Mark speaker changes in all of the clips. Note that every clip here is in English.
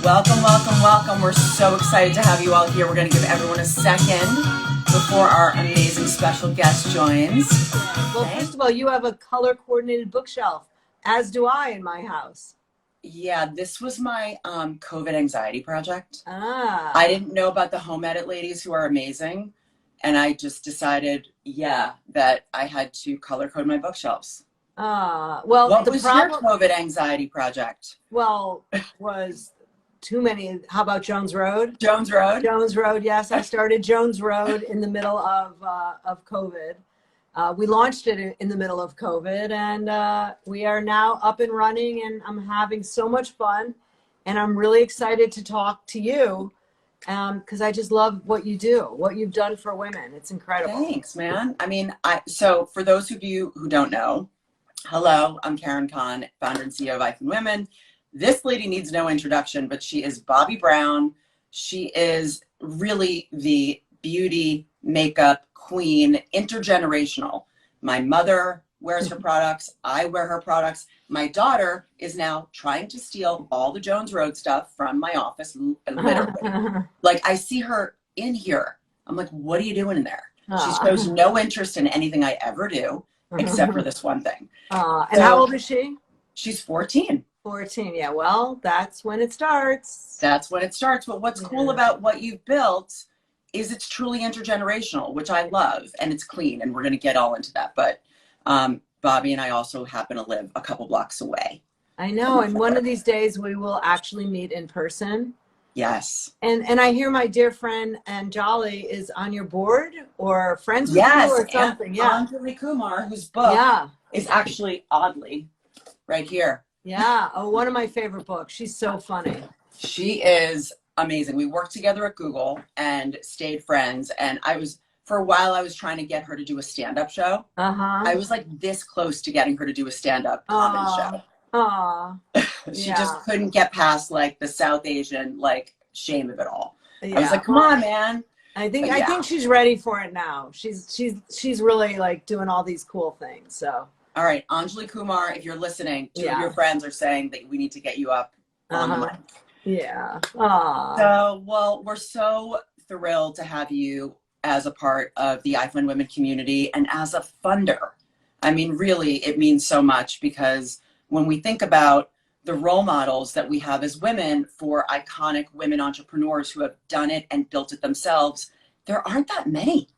Speaker 1: Welcome, welcome, welcome. We're so excited to have you all here. We're going to give everyone a second before our amazing special guest joins.
Speaker 2: Well, first of all, you have a color-coordinated bookshelf, as do I in my house.
Speaker 1: Yeah, this was my COVID anxiety project.
Speaker 2: Ah.
Speaker 1: I didn't know about the home edit ladies who are amazing. And I just decided, that I had to color code my bookshelves.
Speaker 2: Well,
Speaker 1: what was your COVID anxiety project?
Speaker 2: Well, was too many. How about Jones Road?
Speaker 1: Jones Road?
Speaker 2: Jones Road, yes. I started Jones Road in the middle of COVID. We launched it in the middle of COVID, and we are now up and running, and I'm having so much fun. And I'm really excited to talk to you because I just love what you do, what you've done for women. It's incredible.
Speaker 1: Thanks, man. I mean, so for those of you who don't know, hello, I'm Karen Kahn, founder and CEO of IFundWomen. This lady needs no introduction, but she is Bobbi Brown. She is really the beauty makeup queen, intergenerational. My mother wears her products. I wear her products. My daughter is now trying to steal all the Jones Road stuff from my office, literally. Like, I see her in here. I'm like, what are you doing in there? She shows no interest in anything I ever do, except for this one thing.
Speaker 2: And how old is she?
Speaker 1: She's 14.
Speaker 2: 14, yeah. Well, that's when it starts.
Speaker 1: That's when it starts. But what's cool about what you've built is it's truly intergenerational, which I love, and it's clean, and we're going to get all into that. But Bobbi and I also happen to live a couple blocks away.
Speaker 2: I know, and one of these days we will actually meet in person.
Speaker 1: Yes.
Speaker 2: And I hear my dear friend Anjali is on your board or friends with you or something.
Speaker 1: Yeah. Anjali Kumar, whose book is actually oddly right here.
Speaker 2: Yeah. Oh, one of my favorite books. She's so funny.
Speaker 1: She is amazing. We worked together at Google and stayed friends. And for a while, I was trying to get her to do a stand-up show. I was like this close to getting her to do a stand-up comedy show. She just couldn't get past like the South Asian like shame of it all. I was like, come on, man.
Speaker 2: I think she's ready for it now. She's really like doing all these cool things. So
Speaker 1: all right, Anjali Kumar, if you're listening, two of your friends are saying that we need to get you up on the mic.
Speaker 2: Yeah.
Speaker 1: So, well, we're so thrilled to have you as a part of the IFundWomen community and as a funder. I mean, really, it means so much because when we think about the role models that we have as women for iconic women entrepreneurs who have done it and built it themselves, there aren't that many.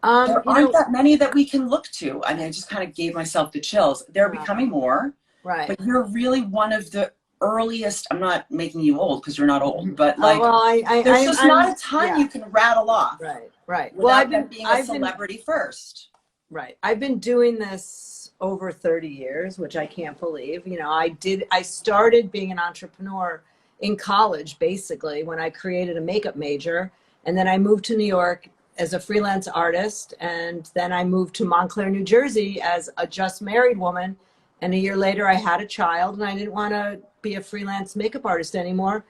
Speaker 1: There aren't that many that we can look to. I mean, I just kind of gave myself the chills. They're becoming more,
Speaker 2: right?
Speaker 1: But you're really one of the earliest. I'm not making you old because you're not old, but like, there's just not a ton you can rattle off.
Speaker 2: Right.
Speaker 1: Well, I've been being a celebrity first.
Speaker 2: Right. I've been doing this over 30 years, which I can't believe. You know, I started being an entrepreneur in college, basically, when I created a makeup major. And then I moved to New York as a freelance artist. And then I moved to Montclair, New Jersey as a just married woman. And a year later, I had a child and I didn't want to be a freelance makeup artist anymore.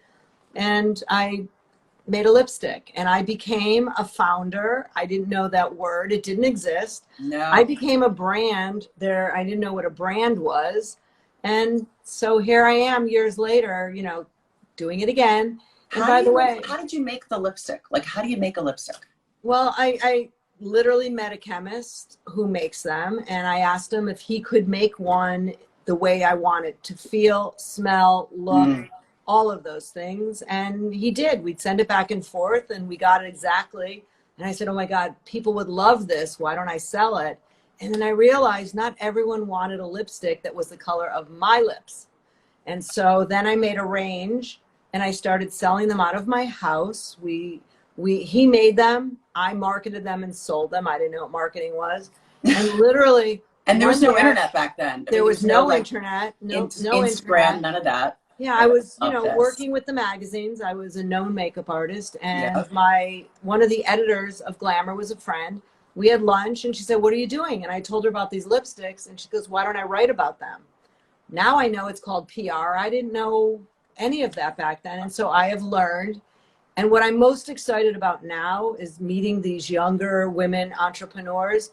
Speaker 2: And I made a lipstick and I became a founder. I didn't know that word. It didn't exist.
Speaker 1: No.
Speaker 2: I became a brand there. I didn't know what a brand was. And so here I am years later, you know, doing it again. And by the way,
Speaker 1: how did you make the lipstick? Like, how do you make a lipstick?
Speaker 2: Well, I literally met a chemist who makes them. And I asked him if he could make one the way I want it to feel, smell, look, all of those things. And he did. We'd send it back and forth and we got it exactly. And I said, oh my God, people would love this. Why don't I sell it? And then I realized not everyone wanted a lipstick that was the color of my lips. And so then I made a range and I started selling them out of my house. He made them. I marketed them and sold them. I didn't know what marketing was. And literally.
Speaker 1: And there was no internet back then.
Speaker 2: There was no internet, no
Speaker 1: Instagram,
Speaker 2: internet.
Speaker 1: None of that.
Speaker 2: Yeah, I was, working with the magazines. I was a known makeup artist, and one of the editors of Glamour was a friend. We had lunch, and she said, "What are you doing?" And I told her about these lipsticks, and she goes, "Why don't I write about them?" Now I know it's called PR. I didn't know any of that back then, and so I have learned. And what I'm most excited about now is meeting these younger women entrepreneurs.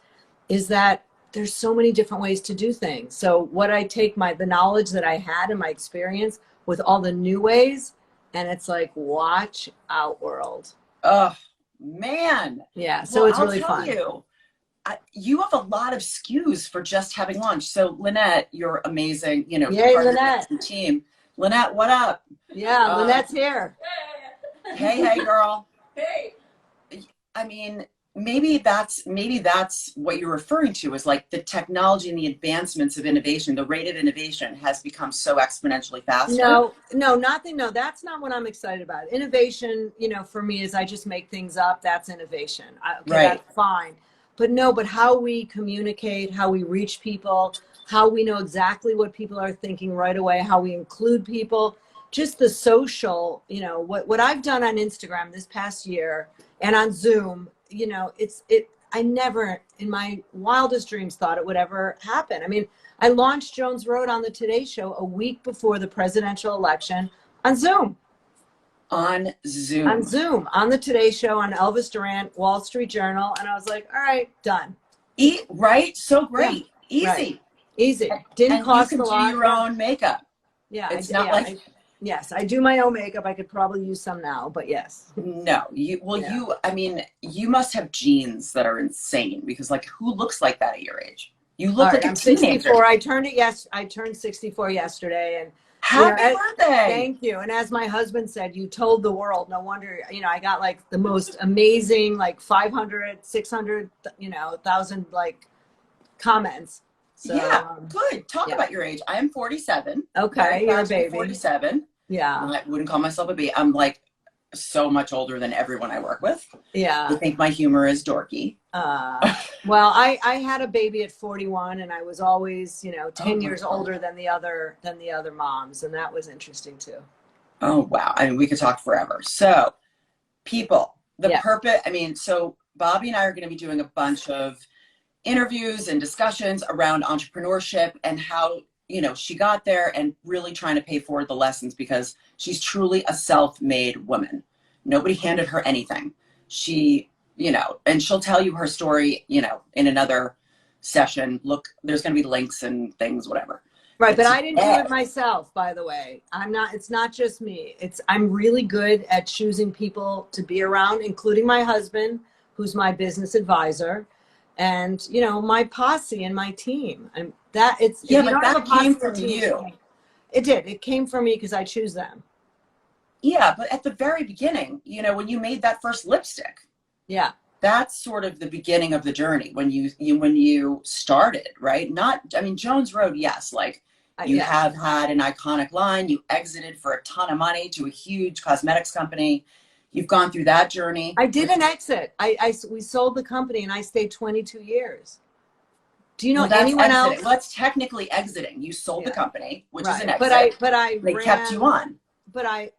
Speaker 2: Is that there's so many different ways to do things. So what I take the knowledge that I had and my experience with all the new ways, And it's like, watch out, world.
Speaker 1: Oh, man.
Speaker 2: Yeah. So
Speaker 1: Well,
Speaker 2: it's
Speaker 1: I'll
Speaker 2: really
Speaker 1: tell
Speaker 2: fun.
Speaker 1: you, you have a lot of SKUs for just having lunch. So Lynette, you're amazing, you know,
Speaker 2: Yay,
Speaker 1: part of the
Speaker 2: Lynette.
Speaker 1: amazing team. Lynette, what up?
Speaker 2: Yeah, Lynette's here.
Speaker 1: Hey, girl. Hey. I mean, maybe that's what you're referring to, is like the technology and the advancements of innovation. The rate of innovation has become so exponentially faster.
Speaker 2: No, that's not what I'm excited about. Innovation, for me is I just make things up. That's innovation. Okay,
Speaker 1: Right.
Speaker 2: that's fine. But how we communicate, how we reach people, how we know exactly what people are thinking right away, how we include people, just the social, what I've done on Instagram this past year and on Zoom, I never in my wildest dreams thought it would ever happen. I mean, I launched Jones Road on the Today Show a week before the presidential election on Zoom.
Speaker 1: On Zoom.
Speaker 2: On Zoom, on the Today Show, on Elvis Duran, Wall Street Journal. And I was like, all right, done.
Speaker 1: Right? So great.
Speaker 2: Yeah,
Speaker 1: Easy.
Speaker 2: right. Easy. Didn't
Speaker 1: And
Speaker 2: cost
Speaker 1: you can
Speaker 2: a
Speaker 1: do
Speaker 2: lot.
Speaker 1: your own makeup.
Speaker 2: Yeah.
Speaker 1: It's not like...
Speaker 2: Yes, I do my own makeup. I could probably use some now, but yes.
Speaker 1: No, I mean, you must have genes that are insane, because like, who looks like that at your age? You look like a
Speaker 2: I'm
Speaker 1: teenager.
Speaker 2: 64. I turned 64 yesterday, and
Speaker 1: Happy birthday.
Speaker 2: Thank you. And as my husband said, you told the world. No wonder, I got like the most amazing, like 500, 600, 1,000 like comments. So,
Speaker 1: yeah, good. Talk about your age. I am 47.
Speaker 2: Okay, you're a baby.
Speaker 1: 47.
Speaker 2: Yeah.
Speaker 1: I wouldn't call myself a baby. I'm like so much older than everyone I work with.
Speaker 2: Yeah.
Speaker 1: I think my humor is dorky.
Speaker 2: Well, I had a baby at 41, and I was always, 10 years older than the other moms, and that was interesting too.
Speaker 1: Oh wow. I mean, we could talk forever. So people, purpose, I mean, so Bobbi and I are going to be doing a bunch of interviews and discussions around entrepreneurship and how, she got there, and really trying to pay forward the lessons, because she's truly a self-made woman. Nobody handed her anything. She, and she'll tell you her story, in another session. Look, there's going to be links and things, whatever.
Speaker 2: Right. But I didn't do it myself, by the way. It's not just me. I'm really good at choosing people to be around, including my husband, who's my business advisor, and, my posse and my team. But that came from you. It did. It came from me because I choose them.
Speaker 1: Yeah. But at the very beginning, when you made that first lipstick,
Speaker 2: yeah,
Speaker 1: that's sort of the beginning of the journey when you started, right? Jones Road, yes, like you have had an iconic line. You exited for a ton of money to a huge cosmetics company. You've gone through that journey.
Speaker 2: I did an exit. We sold the company, and I stayed 22 years. Do you know anyone else?
Speaker 1: Well, that's technically exiting. You sold the company, which is an exit.
Speaker 2: But
Speaker 1: they kept you on.
Speaker 2: But I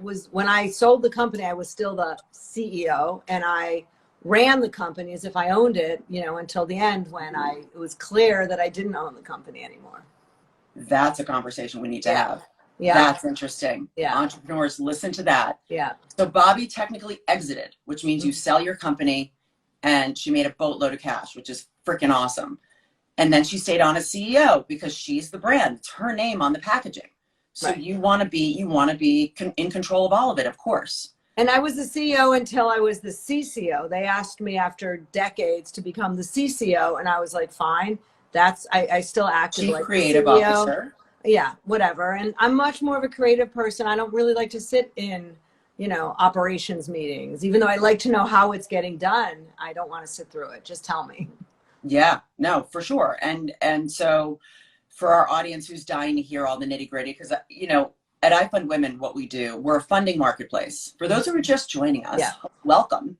Speaker 2: was, when I sold the company, I was still the CEO, and I ran the company as if I owned it, until the end, when it was clear that I didn't own the company anymore.
Speaker 1: That's a conversation we need to have.
Speaker 2: Yeah.
Speaker 1: That's interesting.
Speaker 2: Yeah.
Speaker 1: Entrepreneurs, listen to that.
Speaker 2: Yeah.
Speaker 1: So Bobbi technically exited, which means you sell your company, and she made a boatload of cash, which is freaking awesome. And then she stayed on as CEO because she's the brand. It's her name on the packaging. So you want to be in control of all of it, of course.
Speaker 2: And I was the CEO until I was the CCO. They asked me after decades to become the CCO, and I was like, fine. I still acted
Speaker 1: Chief
Speaker 2: like
Speaker 1: Creative
Speaker 2: the CEO.
Speaker 1: Officer.
Speaker 2: Yeah, whatever. And I'm much more of a creative person. I don't really like to sit in, operations meetings. Even though I like to know how it's getting done, I don't want to sit through it. Just tell me.
Speaker 1: Yeah, no, for sure. And so for our audience who's dying to hear all the nitty gritty, because, at IFundWomen, what we do, we're a funding marketplace. For those who are just joining us, welcome.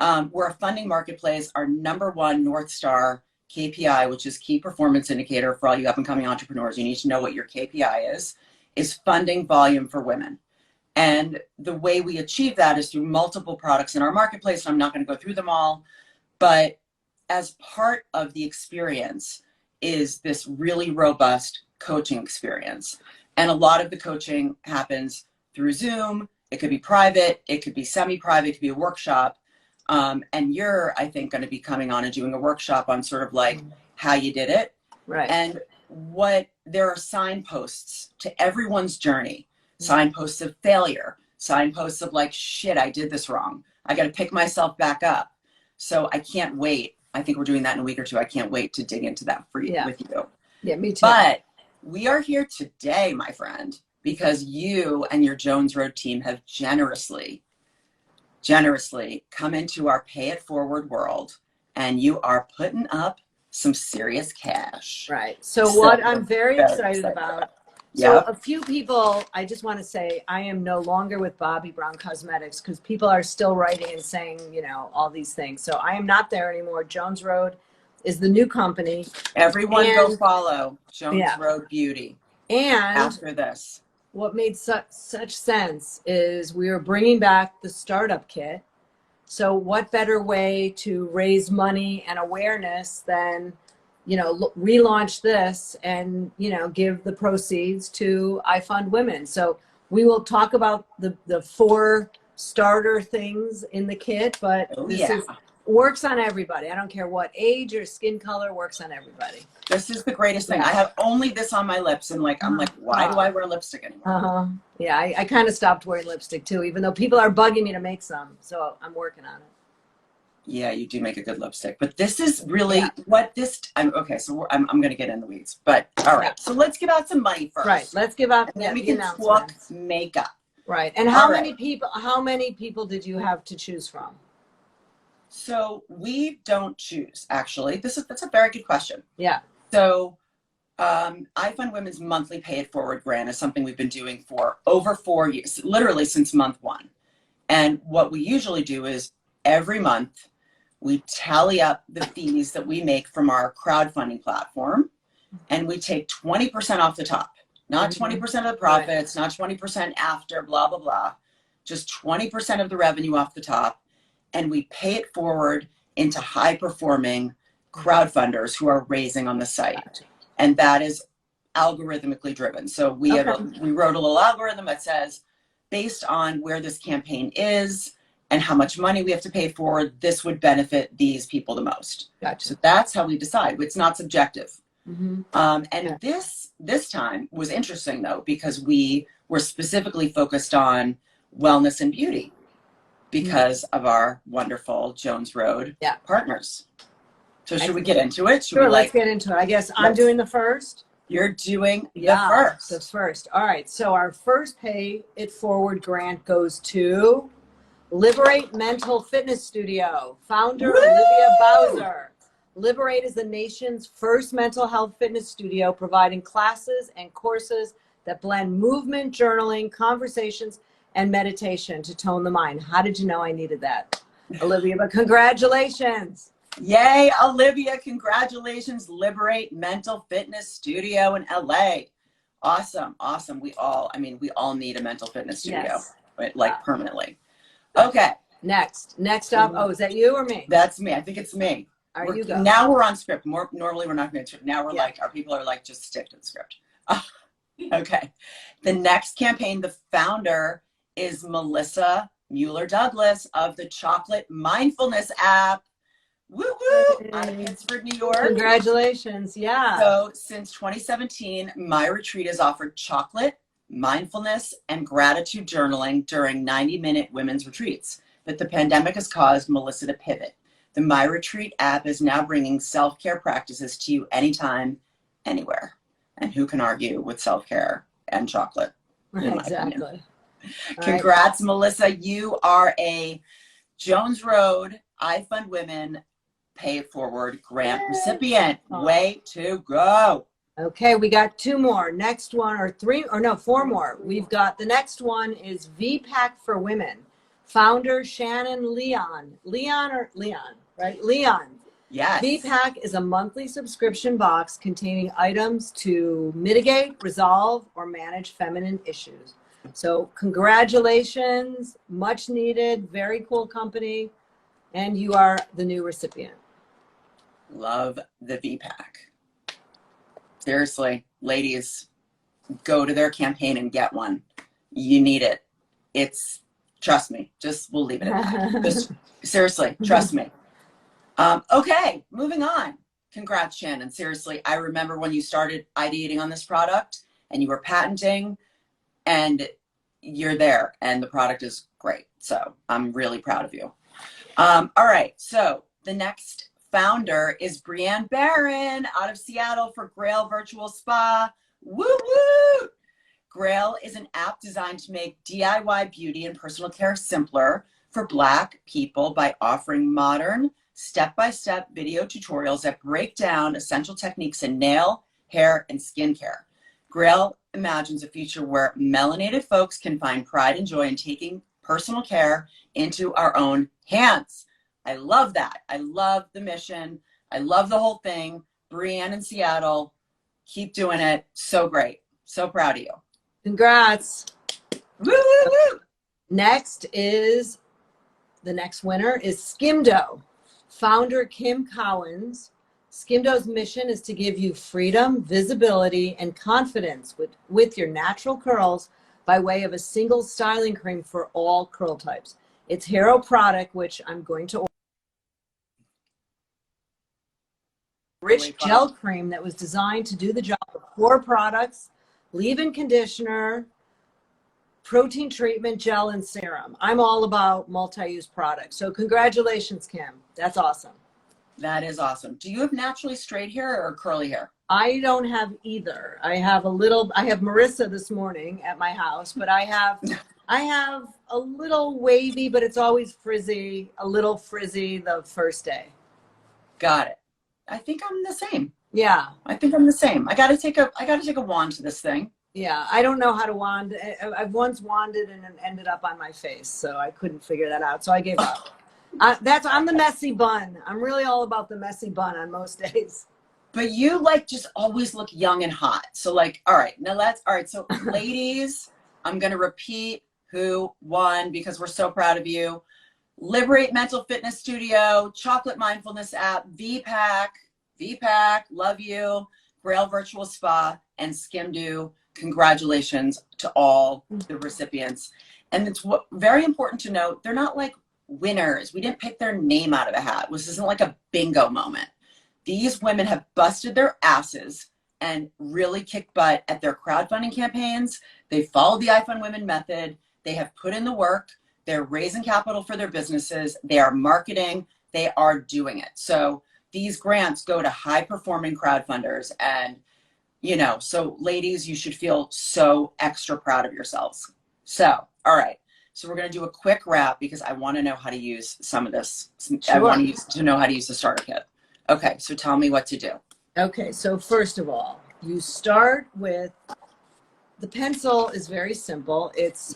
Speaker 1: We're a funding marketplace. Our #1 North Star KPI, which is key performance indicator for all you up and coming entrepreneurs, you need to know what your KPI is funding volume for women. And the way we achieve that is through multiple products in our marketplace. And I'm not going to go through them all, but as part of the experience is this really robust coaching experience. And a lot of the coaching happens through Zoom. It could be private, it could be semi-private, it could be a workshop. And you're, I think, going to be coming on and doing a workshop on sort of like how you did it.
Speaker 2: Right.
Speaker 1: And there are signposts to everyone's journey. signposts of failure, signposts of like, shit, I did this wrong. I got to pick myself back up. So I can't wait. I think we're doing that in a week or two. I can't wait to dig into that for you, with you.
Speaker 2: Yeah, me too.
Speaker 1: But we are here today, my friend, because you and your Jones Road team have generously come into our pay it forward world, and you are putting up some serious cash.
Speaker 2: Right. So what I'm very excited about. So a few people, I just want to say, I am no longer with Bobbi Brown Cosmetics because people are still writing and saying, you know, all these things. So I am not there anymore. Jones Road is the new company.
Speaker 1: Everyone go follow Jones Road Beauty.
Speaker 2: And
Speaker 1: after this,
Speaker 2: what made such sense is we are bringing back the startup kit. So what better way to raise money and awareness than, you know, relaunch this and, you know, give the proceeds to IFundWomen. So we will talk about the 4 starter things in the kit, but works on everybody. I don't care what age or skin color, works on everybody.
Speaker 1: This is the greatest thing. I have only this on my lips, and like, I'm like, why do I wear lipstick anymore?
Speaker 2: Yeah, I kind of stopped wearing lipstick too, even though people are bugging me to make some. So I'm working on it.
Speaker 1: Yeah, you do make a good lipstick, but this is really what this. Okay, so I'm going to get in the weeds, but all right. So let's give out some money first.
Speaker 2: Right. Let's give out.
Speaker 1: And then we can talk makeup.
Speaker 2: Right. And how many people did you have to choose from?
Speaker 1: So we don't choose, actually. That's a very good question.
Speaker 2: Yeah.
Speaker 1: So IFundWomen's monthly Pay It Forward grant is something we've been doing for over 4 years, literally since month 1. And what we usually do is every month we tally up the fees that we make from our crowdfunding platform, and we take 20% off the top, not 20% of the profits, not 20% after, blah, blah, blah, just 20% of the revenue off the top. And we pay it forward into high performing crowdfunders who are raising on the site. And that is algorithmically driven. So we we wrote a little algorithm that says, based on where this campaign is and how much money we have to pay forward, this would benefit these people the most.
Speaker 2: Gotcha.
Speaker 1: So that's how we decide. It's not subjective. And this time was interesting though, because we were specifically focused on wellness and beauty because of our wonderful Jones Road partners. So should we get into it?
Speaker 2: Sure, let's get into it. I guess I'm doing the first.
Speaker 1: You're doing the first.
Speaker 2: The first. All right. So our first Pay It Forward grant goes to Liberate Mental Fitness Studio, founder Olivia Bowser. Liberate is the nation's first mental health fitness studio, providing classes and courses that blend movement, journaling, conversations, and meditation to tone the mind. How did you know I needed that, Olivia? But congratulations.
Speaker 1: Yay, Olivia. Congratulations. Liberate Mental Fitness Studio in LA. Awesome. Awesome. We all need a mental fitness studio, right? Like permanently. Okay.
Speaker 2: Next up. Oh, is that you or me?
Speaker 1: That's me. I think it's me.
Speaker 2: You go.
Speaker 1: Now we're on script. Normally we're not going to. Now we're like, our people are like, just stick to the script. Okay. The next campaign, the founder is Melissa Mueller-Douglas of the Chocolate Mindfulness app. Woo woo! Out of Pittsburgh, New York.
Speaker 2: Congratulations. Yeah.
Speaker 1: So since 2017, My Retreat has offered chocolate, mindfulness, and gratitude journaling during 90-minute women's retreats. But the pandemic has caused Melissa to pivot. The My Retreat app is now bringing self-care practices to you anytime, anywhere. And who can argue with self-care and chocolate?
Speaker 2: Exactly.
Speaker 1: Congrats, Melissa. You are a Jones Road IFundWomen Pay It Forward grant recipient. Way to go.
Speaker 2: Okay, we got 2 more. Next one, or 4 more. We've got the next one is VPAC for Women. Founder Shannon Leon, right? Leon.
Speaker 1: Yes.
Speaker 2: VPAC is a monthly subscription box containing items to mitigate, resolve, or manage feminine issues. So congratulations, much needed, very cool company, and you are the new recipient.
Speaker 1: Love the VPAC. Seriously, ladies, go to their campaign and get one. You need it. Trust me, we'll leave it at that. Just seriously, trust me. Okay, moving on. Congrats, Shannon. Seriously, I remember when you started ideating on this product and you were patenting, and you're there and the product is great. So I'm really proud of you. All right. So the next founder is Brianne Barron out of Seattle for Grail Virtual Spa. Woo woo! Grail is an app designed to make DIY beauty and personal care simpler for Black people by offering modern, step-by-step video tutorials that break down essential techniques in nail, hair, and skincare. Grail imagines a future where melanated folks can find pride and joy in taking personal care into our own hands. I love that. I love the mission. I love the whole thing. Brianne in Seattle, keep doing it. So great. So proud of you.
Speaker 2: Congrats.
Speaker 1: Woo, woo, woo.
Speaker 2: The next winner is Skimdo. Founder Kim Cowens. Skimdo's mission is to give you freedom, visibility, and confidence with your natural curls by way of a single styling cream for all curl types. It's hero product, which I'm going to order. Rich gel cream that was designed to do the job of 4 products: leave-in conditioner, protein treatment, gel, and serum. I'm all about multi-use products. So congratulations, Kim. That's awesome.
Speaker 1: That is awesome. Do you have naturally straight hair or curly hair?
Speaker 2: I don't have either. I have Marissa this morning at my house, but I have a little wavy, but it's always frizzy, a little frizzy the first day.
Speaker 1: Got it. I think I'm the same.
Speaker 2: Yeah.
Speaker 1: I think I'm the same. I gotta take a wand to this thing.
Speaker 2: Yeah, I don't know how to wand. I've once wanded and it ended up on my face, so I couldn't figure that out. So I gave up. I'm the messy bun. I'm really all about the messy bun on most days.
Speaker 1: But you just always look young and hot. So all right. So ladies, I'm going to repeat who won because we're so proud of you. Liberate Mental Fitness Studio, Chocolate Mindfulness app, VPAC, love you, Grail Virtual Spa, and Skimdo. Congratulations to all the recipients. And it's very important to note, they're not like winners. We didn't pick their name out of a hat. This isn't like a bingo moment. These women have busted their asses and really kicked butt at their crowdfunding campaigns. They followed the IFundWomen method. They have put in the work. They're raising capital for their businesses. They are marketing. They are doing it. So these grants go to high-performing crowdfunders. And, so ladies, you should feel so extra proud of yourselves. So, all right. So we're going to do a quick wrap because I want to know how to use some of this. Sure. I want to know how to use the starter kit. Okay, so tell me what to do. Okay, so first of all, you start with, the pencil is very simple. It's,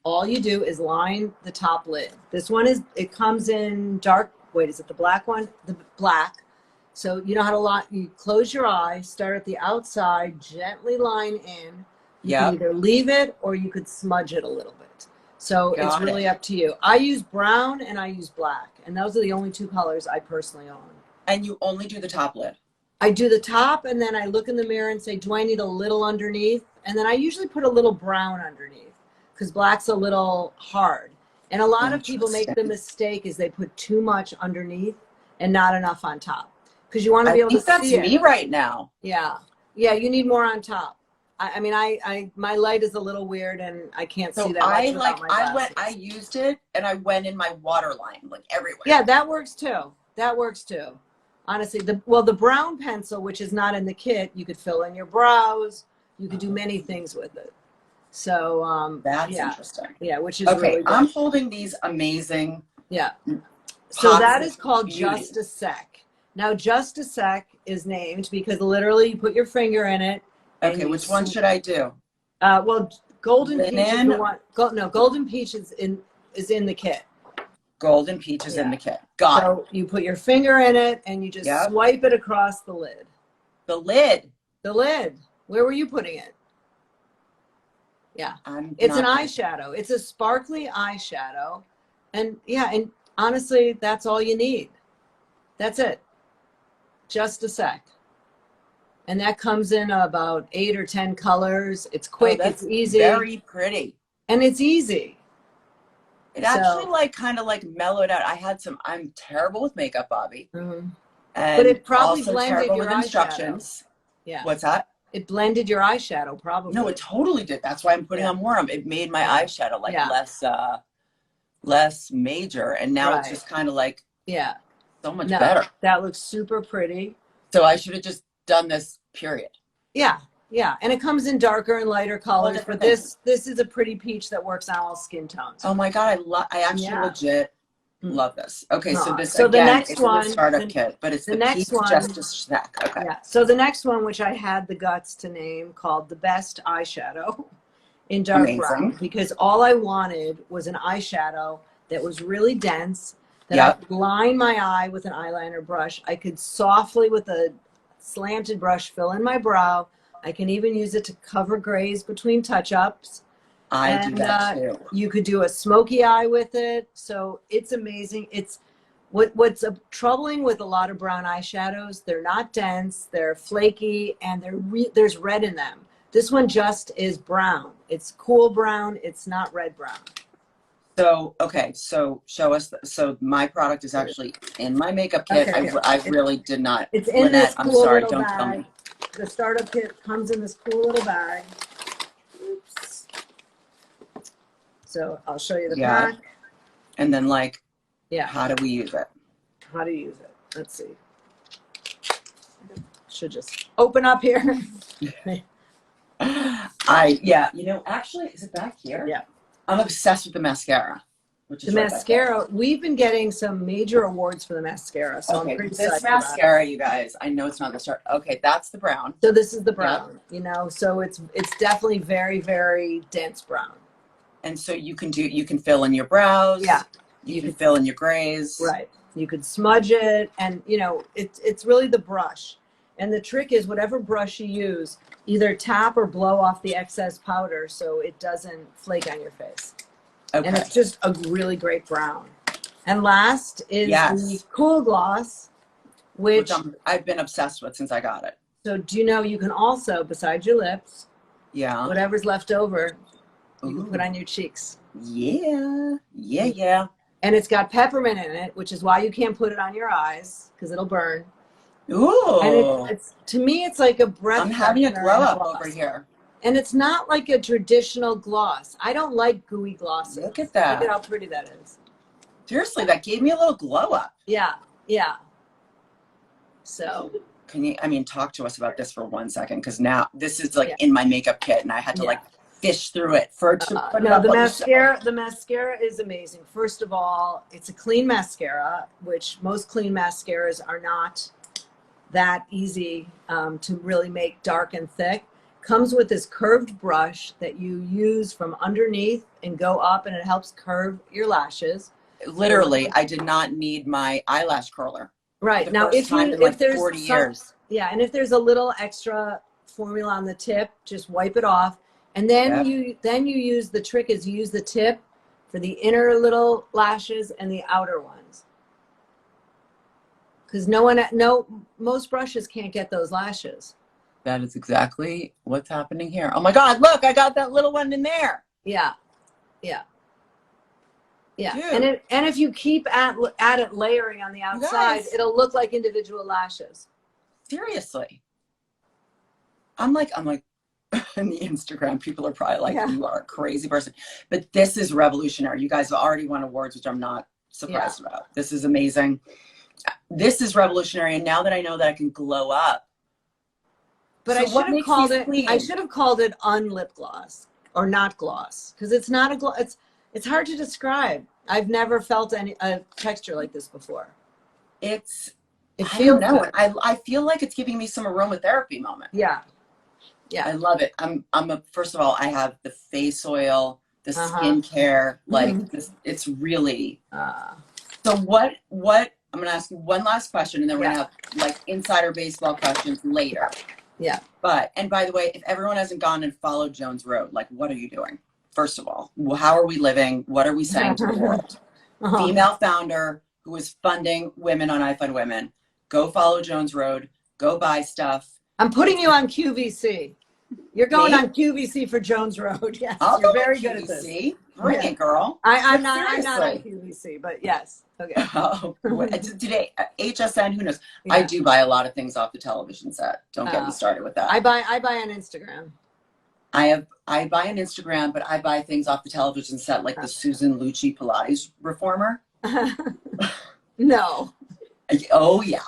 Speaker 1: all you do is line the top lid. This one it comes in dark, is it the black one? The black. So you know how to you close your eye, start at the outside, gently line in. You can either leave it or you could smudge it a little bit. So it's really up to you. I use brown and I use black, and those are the only 2 colors I personally own. And you only do the top lid? I do the top, and then I look in the mirror and say, do I need a little underneath? And then I usually put a little brown underneath because black's a little hard. And a lot of people make the mistake is they put too much underneath and not enough on top because you want to be able to see it. I think that's me right now. Yeah. Yeah, you need more on top. I mean, my light is a little weird and I can't see that much without my glasses. I used it and I went in my waterline everywhere. Yeah, that works too. That works too. Honestly, the brown pencil, which is not in the kit, you could fill in your brows. You could do many things with it. So that's interesting. Yeah, which is really good. I'm holding these amazing. Yeah. So that is called Just a Sec. Now, Just a Sec is named because literally you put your finger in it. Okay, which one should I do? Golden Peach is the one. Golden Peach is in the kit. Golden Peach is in the kit. Got it. So you put your finger in it and you just swipe it across the lid. The lid? The lid. Where were you putting it? Yeah. It's an eyeshadow. It's a sparkly eyeshadow. And and honestly, that's all you need. That's it. Just a sec. And that comes in about 8 or 10 colors. It's quick. It's easy. Very pretty. And it's easy. It actually kind of mellowed out. I'm terrible with makeup, Bobbi. Mm-hmm. But it probably blended your instructions. Yeah. What's that?
Speaker 2: It blended your eyeshadow, probably.
Speaker 1: No, it totally did. That's why I'm putting on more. It made my eyeshadow like less major, and now it's just kind of like so much better.
Speaker 2: That looks super pretty.
Speaker 1: So I should have just done this, period.
Speaker 2: Yeah, yeah, and it comes in darker and lighter colors, but this is a pretty peach that works on all skin tones.
Speaker 1: Oh my god, I actually legit love this. Okay, so this
Speaker 2: so
Speaker 1: again,
Speaker 2: the next
Speaker 1: it's
Speaker 2: one,
Speaker 1: a startup kit, but it's the next one, just a snack. Okay.
Speaker 2: Yeah. So the next one, which I had the guts to name, called the best eyeshadow in dark brown, because all I wanted was an eyeshadow that was really dense, that I could line my eye with an eyeliner brush. I could softly, with a slanted brush, fill in my brow. I can even use it to cover grays between touch-ups.
Speaker 1: I do that too.
Speaker 2: You could do a smoky eye with it. So it's amazing. It's what's troubling with a lot of brown eyeshadows. They're not dense, they're flaky, and there's red in them. This one just is brown. It's cool brown. It's not red brown.
Speaker 1: So, okay, so show us. So my product is actually in my makeup kit. Okay, I really did not.
Speaker 2: It's in this cool little
Speaker 1: don't
Speaker 2: bag.
Speaker 1: tell me.
Speaker 2: The startup kit comes in this cool little bag. Oops. So I'll show you the pack.
Speaker 1: And then how do we use it?
Speaker 2: How to use it. Let's see. Should just open up here.
Speaker 1: Actually, is it back here?
Speaker 2: Yeah.
Speaker 1: I'm obsessed with the mascara. Which is
Speaker 2: the mascara. We've been getting some major awards for the mascara, so I'm pretty excited.
Speaker 1: This mascara, you guys, I know it's not the start. Okay, that's the brown.
Speaker 2: So this is the brown. You know, so it's definitely very, very dense brown.
Speaker 1: And so you can fill in your brows. Yeah. You can fill in your grays.
Speaker 2: Right. You could smudge it, and it's really the brush. And the trick is, whatever brush you use, either tap or blow off the excess powder so it doesn't flake on your face. Okay. And it's just a really great brown. And last is the Cool Gloss, which
Speaker 1: I've been obsessed with since I got it.
Speaker 2: So do you know you can also, besides your lips, whatever's left over, you can put on your cheeks.
Speaker 1: Yeah. Yeah.
Speaker 2: And it's got peppermint in it, which is why you can't put it on your eyes, because it'll burn.
Speaker 1: Ooh.
Speaker 2: And it's to me, it's like a breath.
Speaker 1: I'm having a glow up over here.
Speaker 2: And it's not like a traditional gloss. I don't like gooey glosses.
Speaker 1: Look at that.
Speaker 2: Look at how pretty that is.
Speaker 1: Seriously, that gave me a little glow up.
Speaker 2: Yeah. So
Speaker 1: can you, talk to us about this for 1 second? Because now this is in my makeup kit, and I had to fish through it
Speaker 2: the mascara is amazing. First of all, it's a clean mascara, which most clean mascaras are not that easy to really make dark and thick. Comes with this curved brush that you use from underneath and go up, and it helps curve your lashes.
Speaker 1: Literally, I did not need my eyelash curler.
Speaker 2: Right. Now, if there's
Speaker 1: 40 years.
Speaker 2: Yeah, and if there's a little extra formula on the tip, just wipe it off. And then you use, the trick is you use the tip for the inner little lashes and the outer ones. Because most brushes can't get those lashes.
Speaker 1: That is exactly what's happening here. Oh my God, look, I got that little one in there.
Speaker 2: Yeah. Dude. And if you keep at it layering on the outside, it'll look like individual lashes.
Speaker 1: Seriously. I'm like in the Instagram, people are probably like, you are a crazy person. But this is revolutionary. You guys have already won awards, which I'm not surprised about. This is amazing. This is revolutionary. And now that I know that I can glow up.
Speaker 2: But I should have called it unlip gloss or not gloss, because it's not a gloss. It's hard to describe. I've never felt a texture like this before. I feel like it's giving me some aromatherapy moment. Yeah. I love it. First of all, I have the face oil, the skincare, this, it's really, so what, I'm going to ask you one last question, and then we're going to have insider baseball questions later. Yeah. And by the way, if everyone hasn't gone and followed Jones Road, what are you doing? First of all, how are we living? What are we saying to the world? Female founder who is funding women on IFundWomen. Go follow Jones Road. Go buy stuff. I'm putting you on QVC. You're going on QVC for Jones Road. Yes, you're very good at this. Bring it, girl. I'm not on QVC. ABC, but yes. Okay.
Speaker 1: Oh, today, HSN, who knows?
Speaker 2: Yeah.
Speaker 1: I do buy a lot of things off the television set. Don't get me started with that.
Speaker 2: I buy on Instagram.
Speaker 1: I buy on Instagram, but I buy things off the television set, like the Susan Lucci Pilates reformer.
Speaker 2: No.
Speaker 1: Oh yeah.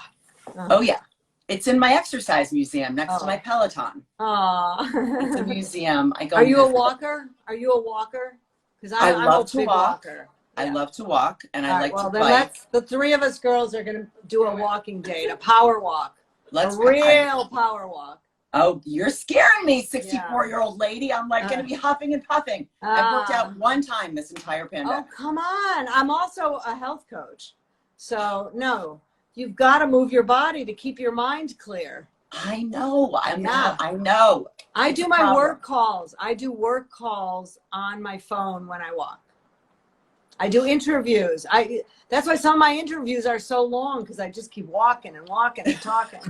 Speaker 1: Oh yeah. It's in my exercise museum next to my Peloton. It's a museum. I go.
Speaker 2: Are you a walker? Are you a walker? Because
Speaker 1: I
Speaker 2: I'm
Speaker 1: love
Speaker 2: a
Speaker 1: to
Speaker 2: big
Speaker 1: walk.
Speaker 2: walker.
Speaker 1: I
Speaker 2: Yeah.
Speaker 1: love to walk, and I like to
Speaker 2: then
Speaker 1: bike.
Speaker 2: the three of us girls are going to do a walking date, a power walk.
Speaker 1: Let's
Speaker 2: a real power walk.
Speaker 1: Oh, you're scaring me, 64-year-old lady. I'm like going to be huffing and puffing. I've worked out one time this entire pandemic.
Speaker 2: Oh, come on. I'm also a health coach. So, no, you've got to move your body to keep your mind clear.
Speaker 1: I know. I know.
Speaker 2: I do my work calls. I do work calls on my phone when I walk. I do interviews. That's why some of my interviews are so long, because I just keep walking and walking and talking.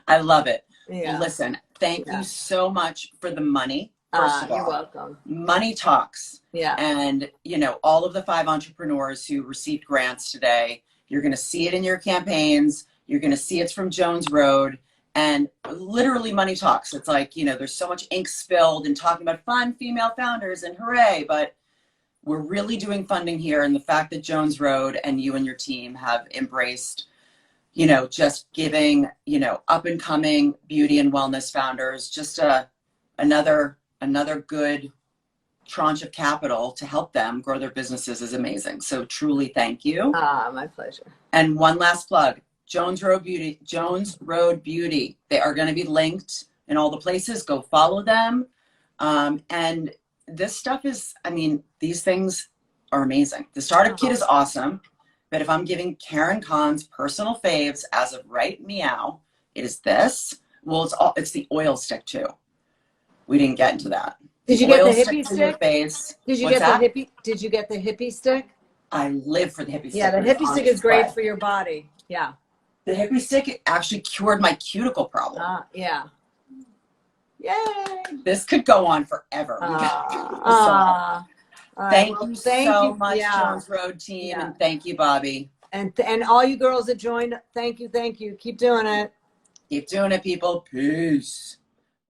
Speaker 1: I love it.
Speaker 2: Yeah.
Speaker 1: Well, listen, thank you so much for the money. First of all,
Speaker 2: you're welcome.
Speaker 1: Money talks.
Speaker 2: Yeah.
Speaker 1: And, all of the 5 entrepreneurs who received grants today, you're going to see it in your campaigns. You're going to see it's from Jones Road. And literally money talks. It's like, there's so much ink spilled and talking about fun female founders and hooray, but we're really doing funding here. And the fact that Jones Road and you and your team have embraced, just giving, up and coming beauty and wellness founders, just another good tranche of capital to help them grow their businesses is amazing. So truly thank you.
Speaker 2: My pleasure.
Speaker 1: And one last plug, Jones Road Beauty. They are going to be linked in all the places. Go follow them. And this stuff is, these things are amazing. The Startup Kit is awesome. But if I'm giving Karen Kahn's personal faves as of right meow, it is this. Well, it's the oil stick too. We didn't get into that.
Speaker 2: Did you get the hippie stick?
Speaker 1: Did you
Speaker 2: get the hippie stick?
Speaker 1: I live for the hippie stick.
Speaker 2: Yeah, the hippie stick is great for your body. Yeah.
Speaker 1: The hippie stick actually cured my cuticle problem.
Speaker 2: Yeah. Yay.
Speaker 1: This could go on forever. Thank you so much, Jones Road team, and thank you, Bobbi.
Speaker 2: And all you girls that joined, thank you. Keep doing it.
Speaker 1: Keep doing it, people. Peace.